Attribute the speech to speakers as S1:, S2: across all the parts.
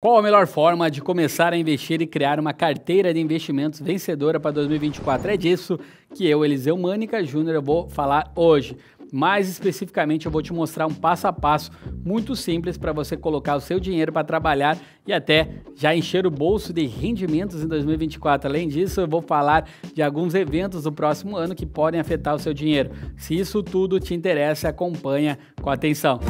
S1: Qual a melhor forma de começar a investir e criar uma carteira de investimentos vencedora para 2024? É disso que eu, Eliseu Mânica Júnior, eu vou falar hoje. Mais especificamente, eu vou te mostrar um passo a passo muito simples para você colocar o seu dinheiro para trabalhar e até já encher o bolso de rendimentos em 2024. Além disso, eu vou falar de alguns eventos do próximo ano que podem afetar o seu dinheiro. Se isso tudo te interessa, acompanha com atenção.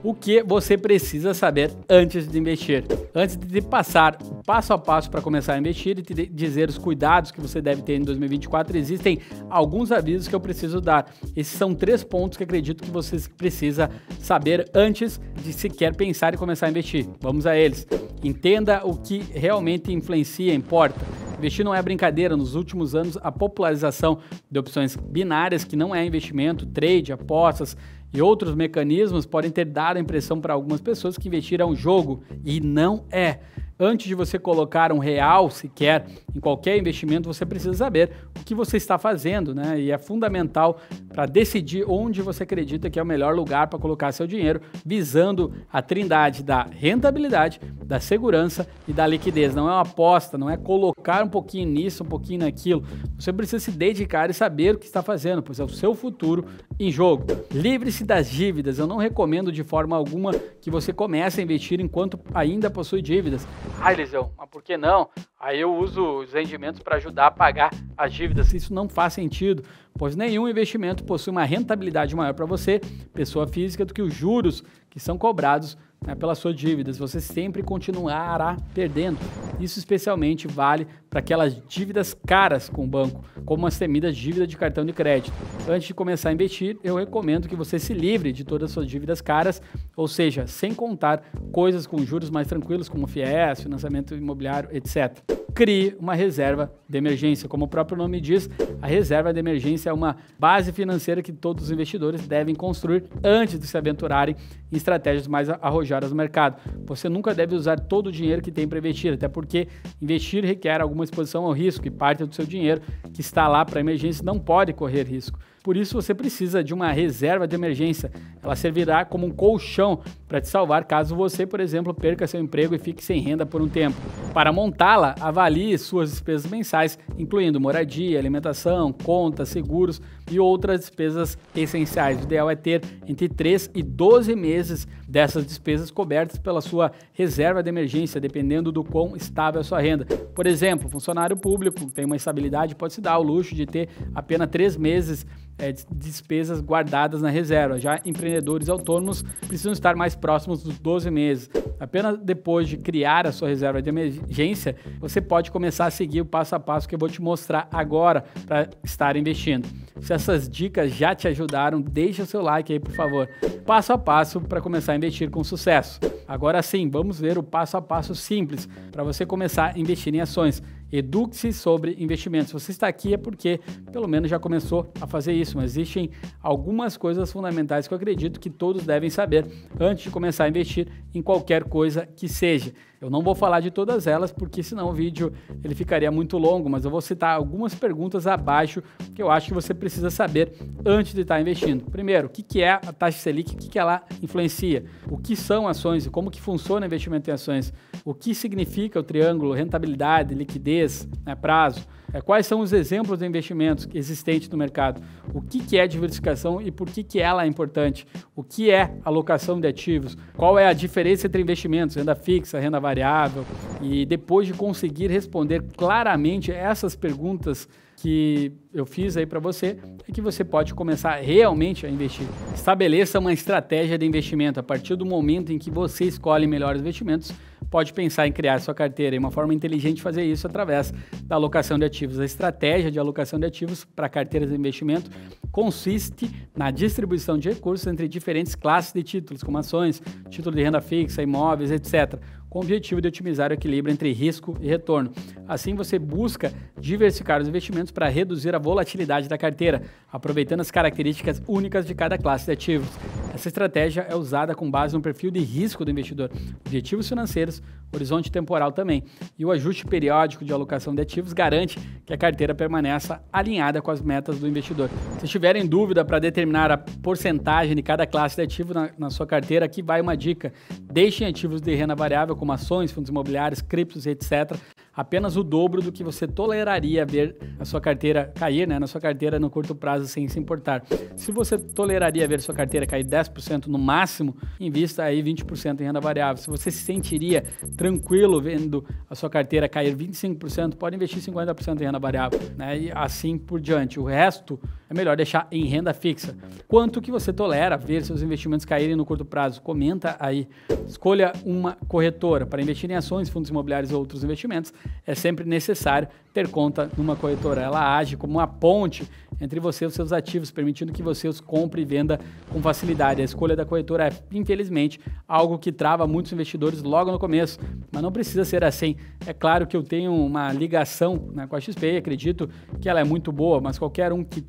S1: O que você precisa saber antes de investir? Antes de passar o passo a passo para começar a investir e te dizer os cuidados que você deve ter em 2024, existem alguns avisos que eu preciso dar. Esses são 3 pontos que acredito que você precisa saber antes de sequer pensar em começar a investir. Vamos a eles. Entenda o que realmente influencia, importa. Investir não é brincadeira. Nos últimos anos, a popularização de opções binárias, que não é investimento, trade, apostas e outros mecanismos, podem ter dado a impressão para algumas pessoas que investir é um jogo, e não é. Antes de você colocar um real sequer em qualquer investimento, você precisa saber o que você está fazendo, né? E é fundamental para decidir onde você acredita que é o melhor lugar para colocar seu dinheiro, visando a trindade da rentabilidade, da segurança e da liquidez. Não é uma aposta, não é colocar um pouquinho nisso, um pouquinho naquilo. Você precisa se dedicar e saber o que está fazendo, pois é o seu futuro em jogo. Livre-se das dívidas. Eu não recomendo de forma alguma que você comece a investir enquanto ainda possui dívidas. Ah, Eliseu, mas por que não? Aí eu uso os rendimentos para ajudar a pagar as dívidas. Isso não faz sentido, pois nenhum investimento possui uma rentabilidade maior para você, pessoa física, do que os juros que são cobrados, né, pelas suas dívidas. Você sempre continuará perdendo. Isso especialmente vale para aquelas dívidas caras com o banco, como as temidas dívidas de cartão de crédito. Antes de começar a investir, eu recomendo que você se livre de todas as suas dívidas caras, ou seja, sem contar coisas com juros mais tranquilos, como FIES, financiamento imobiliário, etc. Crie uma reserva de emergência. Como o próprio nome diz, a reserva de emergência é uma base financeira que todos os investidores devem construir antes de se aventurarem em estratégias mais arrojadas no mercado. Você nunca deve usar todo o dinheiro que tem para investir, até porque investir requer alguma exposição ao risco e parte do seu dinheiro que está lá para emergência não pode correr risco. Por isso você precisa de uma reserva de emergência. Ela servirá como um colchão para te salvar caso você, por exemplo, perca seu emprego e fique sem renda por um tempo. Para montá-la, avalie suas despesas mensais, incluindo moradia, alimentação, contas, seguros e outras despesas essenciais. O ideal é ter entre 3 e 12 meses dessas despesas cobertas pela sua reserva de emergência, dependendo do quão estável é a sua renda. Por exemplo, funcionário público tem uma estabilidade, pode se dar o luxo de ter apenas 3 meses de despesas guardadas na reserva. Já empreendedores autônomos precisam estar mais próximos dos 12 meses. Apenas depois de criar a sua reserva de emergência, você pode começar a seguir o passo a passo que eu vou te mostrar agora para estar investindo. Se essas dicas já te ajudaram, deixa o seu like aí, por favor. Passo a passo para começar a investir com sucesso. Agora sim, vamos ver o passo a passo simples para você começar a investir em ações. Eduque-se sobre investimentos. Se você está aqui é porque pelo menos já começou a fazer isso, mas existem algumas coisas fundamentais que eu acredito que todos devem saber antes de começar a investir em qualquer coisa que seja. Eu não vou falar de todas elas porque senão o vídeo ele ficaria muito longo, mas eu vou citar algumas perguntas abaixo que eu acho que você precisa saber antes de estar investindo. Primeiro, o que é a taxa Selic, o que ela influencia? O que são ações e como que funciona o investimento em ações? O que significa o triângulo rentabilidade, liquidez, prazo? Quais são os exemplos de investimentos existentes no mercado? O que é diversificação e por que ela é importante? O que é alocação de ativos? Qual é a diferença entre investimentos, renda fixa, renda variável? E depois de conseguir responder claramente essas perguntas que eu fiz aí para você, é que você pode começar realmente a investir. Estabeleça uma estratégia de investimento. A partir do momento em que você escolhe melhores investimentos, pode pensar em criar sua carteira. E uma forma inteligente de fazer isso através da alocação de ativos. A estratégia de alocação de ativos para carteiras de investimento consiste na distribuição de recursos entre diferentes classes de títulos, como ações, título de renda fixa, imóveis, etc., com o objetivo de otimizar o equilíbrio entre risco e retorno. Assim, você busca diversificar os investimentos para reduzir a volatilidade da carteira, aproveitando as características únicas de cada classe de ativos. Essa estratégia é usada com base no perfil de risco do investidor, objetivos financeiros, horizonte temporal também. E o ajuste periódico de alocação de ativos garante que a carteira permaneça alinhada com as metas do investidor. Se tiverem dúvida para determinar a porcentagem de cada classe de ativo na sua carteira, aqui vai uma dica. Deixem ativos de renda variável como ações, fundos imobiliários, criptos, etc., apenas o dobro do que você toleraria ver a sua carteira cair, na sua carteira no curto prazo sem se importar. Se você toleraria ver sua carteira cair 10% no máximo, invista aí 20% em renda variável. Se você se sentiria tranquilo vendo a sua carteira cair 25%, pode investir 50% em renda variável, e assim por diante. O resto é melhor deixar em renda fixa. Quanto que você tolera ver seus investimentos caírem no curto prazo? Comenta aí. Escolha uma corretora. Para investir em ações, fundos imobiliários ou outros investimentos, é sempre necessário ter conta numa corretora. Ela age como uma ponte entre você e os seus ativos, permitindo que você os compre e venda com facilidade. A escolha da corretora é, infelizmente, algo que trava muitos investidores logo no começo, mas não precisa ser assim. É claro que eu tenho uma ligação com a XP e acredito que ela é muito boa, mas qualquer uma que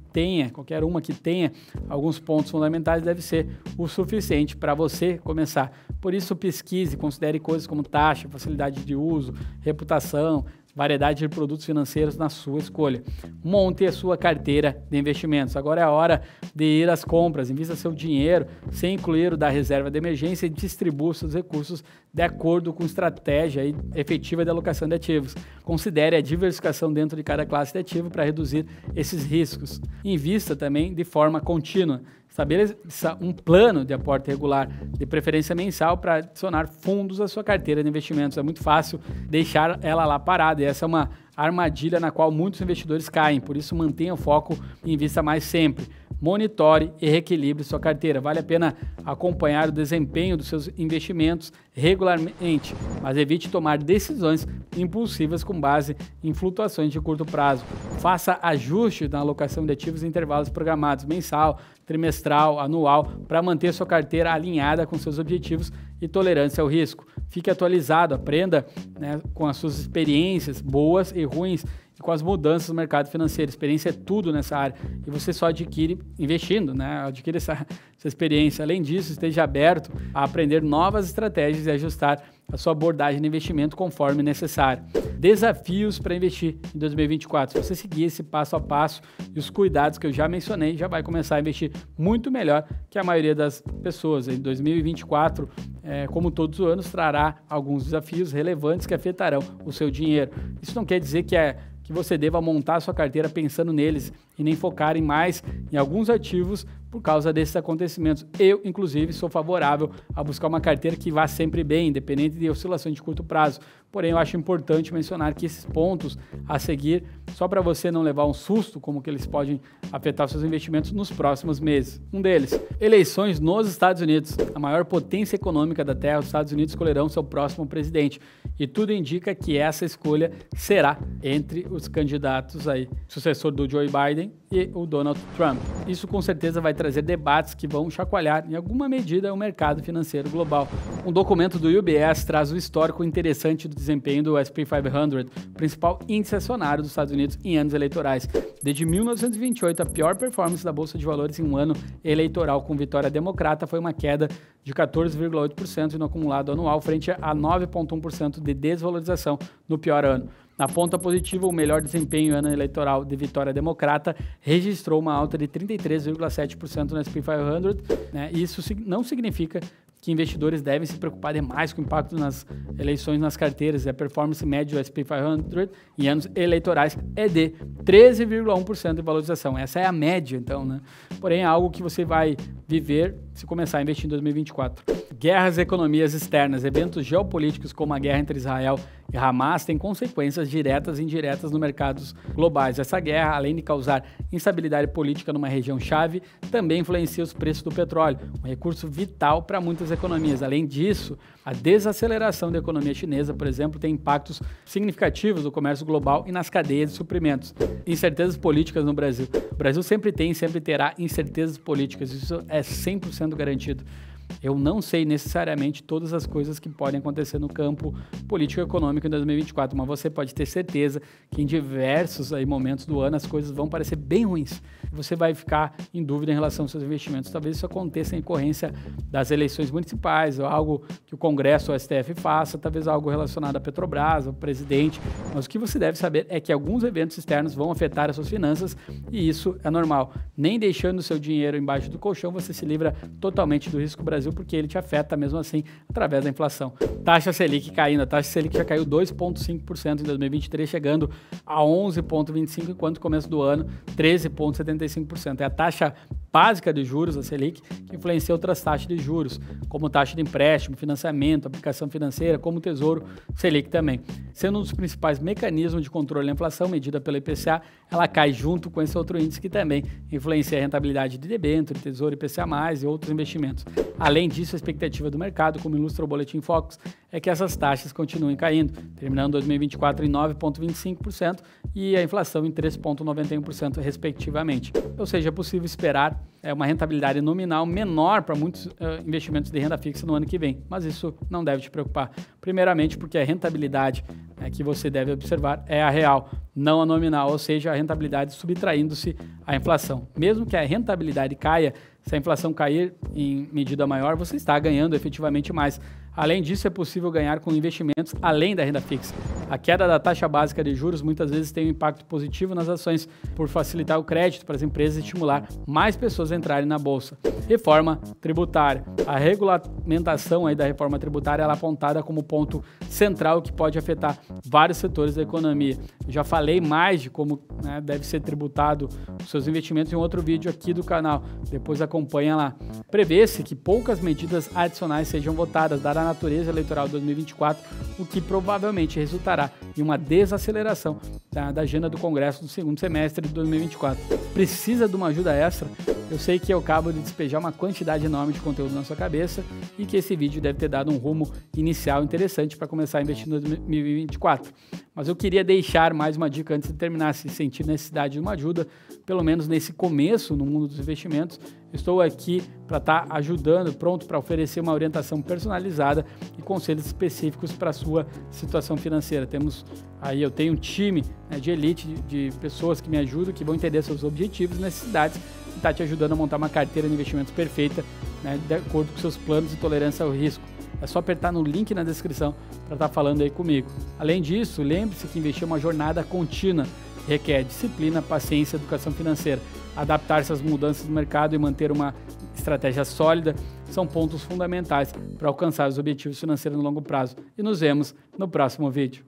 S1: tenha alguns pontos fundamentais deve ser o suficiente para você começar. Por isso, pesquise, considere coisas como taxa, facilidade de uso, reputação, variedade de produtos financeiros na sua escolha. Monte a sua carteira de investimentos. Agora é a hora de ir às compras. Invista seu dinheiro sem incluir o da reserva de emergência e distribua seus recursos de acordo com estratégia efetiva de alocação de ativos. Considere a diversificação dentro de cada classe de ativo para reduzir esses riscos. Invista também de forma contínua. Estabeleça um plano de aporte regular, de preferência mensal, para adicionar fundos à sua carteira de investimentos. É muito fácil deixar ela lá parada e essa é uma armadilha na qual muitos investidores caem. Por isso, mantenha o foco e invista mais sempre. Monitore e reequilibre sua carteira. Vale a pena acompanhar o desempenho dos seus investimentos regularmente, mas evite tomar decisões impulsivas com base em flutuações de curto prazo. Faça ajustes na alocação de ativos em intervalos programados, mensal, trimestral, anual, para manter sua carteira alinhada com seus objetivos e tolerância ao risco. Fique atualizado, aprenda com as suas experiências boas e ruins com as mudanças no mercado financeiro. Experiência é tudo nessa área e você só adquire investindo, adquire essa experiência. Além disso, esteja aberto a aprender novas estratégias e ajustar a sua abordagem de investimento conforme necessário. Desafios para investir em 2024. Se você seguir esse passo a passo e os cuidados que eu já mencionei, já vai começar a investir muito melhor que a maioria das pessoas. Em 2024, como todos os anos, trará alguns desafios relevantes que afetarão o seu dinheiro. Isso não quer dizer que você deva montar a sua carteira pensando neles e nem focar mais em alguns ativos por causa desses acontecimentos. Eu, inclusive, sou favorável a buscar uma carteira que vá sempre bem, independente de oscilações de curto prazo. Porém, eu acho importante mencionar que esses pontos a seguir, só para você não levar um susto, como que eles podem afetar seus investimentos nos próximos meses. Um deles, eleições nos Estados Unidos. A maior potência econômica da Terra, os Estados Unidos escolherão seu próximo presidente. E tudo indica que essa escolha será entre os candidatos aí, sucessor do Joe Biden e o Donald Trump. Isso com certeza vai trazer debates que vão chacoalhar em alguma medida o mercado financeiro global. Um documento do UBS traz o histórico interessante do desempenho do S&P 500, principal índice acionário dos Estados Unidos em anos eleitorais. Desde 1928, a pior performance da Bolsa de Valores em um ano eleitoral com vitória democrata foi uma queda de 14,8% no acumulado anual, frente a 9,1% de desvalorização no pior ano. Na ponta positiva, o melhor desempenho ano eleitoral de vitória democrata registrou uma alta de 33,7% no S&P 500. Isso não significa que investidores devem se preocupar demais com o impacto nas eleições nas carteiras. A performance média do S&P 500 em anos eleitorais é de 13,1% de valorização. Essa é a média, então, Porém, é algo que você vai viver se começar a investir em 2024. Guerras e economias externas. Eventos geopolíticos como a guerra entre Israel e Hamas têm consequências diretas e indiretas nos mercados globais. Essa guerra, além de causar instabilidade política numa região-chave, também influencia os preços do petróleo, um recurso vital para muitas economias. Além disso, a desaceleração da economia chinesa, por exemplo, tem impactos significativos no comércio global e nas cadeias de suprimentos. Incertezas políticas no Brasil. O Brasil sempre tem e sempre terá incertezas políticas, isso é 100% garantido. Eu não sei necessariamente todas as coisas que podem acontecer no campo político-econômico em 2024, mas você pode ter certeza que em diversos aí momentos do ano as coisas vão parecer bem ruins. Você vai ficar em dúvida em relação aos seus investimentos. Talvez isso aconteça em decorrência das eleições municipais, ou algo que o Congresso ou o STF faça, talvez algo relacionado à Petrobras, ao presidente. Mas o que você deve saber é que alguns eventos externos vão afetar as suas finanças e isso é normal. Nem deixando o seu dinheiro embaixo do colchão, você se livra totalmente do risco Brasil, porque ele te afeta mesmo assim através da inflação. Taxa Selic caindo. A taxa Selic já caiu 2,5% em 2023, chegando a 11,25%, enquanto no começo do ano 13,75%. É a taxa básica de juros, a Selic, que influencia outras taxas de juros, como taxa de empréstimo, financiamento, aplicação financeira, como o Tesouro Selic também. Sendo um dos principais mecanismos de controle da inflação, medida pela IPCA, ela cai junto com esse outro índice que também influencia a rentabilidade de debênture, Tesouro IPCA+, e outros investimentos. Além disso, a expectativa do mercado, como ilustra o Boletim Focus, é que essas taxas continuem caindo, terminando 2024 em 9,25% e a inflação em 3,91% respectivamente. Ou seja, é possível esperar uma rentabilidade nominal menor para muitos investimentos de renda fixa no ano que vem, mas isso não deve te preocupar. Primeiramente porque a rentabilidade que você deve observar é a real, não a nominal, ou seja, a rentabilidade subtraindo-se à inflação. Mesmo que a rentabilidade caia, se a inflação cair em medida maior, você está ganhando efetivamente mais. Além disso, é possível ganhar com investimentos além da renda fixa. A queda da taxa básica de juros muitas vezes tem um impacto positivo nas ações por facilitar o crédito para as empresas e estimular mais pessoas a entrarem na bolsa. Reforma tributária. A regulamentação aí da reforma tributária ela é apontada como ponto central que pode afetar vários setores da economia. Eu já falei mais de como deve ser tributado os seus investimentos em outro vídeo aqui do canal. Depois acompanha lá. Prevê-se que poucas medidas adicionais sejam votadas, dada a natureza eleitoral de 2024, o que provavelmente resultará em uma desaceleração da agenda do Congresso no segundo semestre de 2024. Precisa de uma ajuda extra? Eu sei que eu acabo de despejar uma quantidade enorme de conteúdo na sua cabeça e que esse vídeo deve ter dado um rumo inicial interessante para começar a investir em 2024. Mas eu queria deixar mais uma dica antes de terminar. Se sentir necessidade de uma ajuda, pelo menos nesse começo no mundo dos investimentos, estou aqui para estar ajudando, pronto para oferecer uma orientação personalizada e conselhos específicos para a sua situação financeira. Eu tenho um time de elite, de pessoas que me ajudam, que vão entender seus objetivos e necessidades e está te ajudando a montar uma carteira de investimentos perfeita, de acordo com seus planos de tolerância ao risco. É só apertar no link na descrição para estar falando aí comigo. Além disso, lembre-se que investir é uma jornada contínua, requer disciplina, paciência e educação financeira. Adaptar-se às mudanças do mercado e manter uma estratégia sólida são pontos fundamentais para alcançar os objetivos financeiros no longo prazo. E nos vemos no próximo vídeo.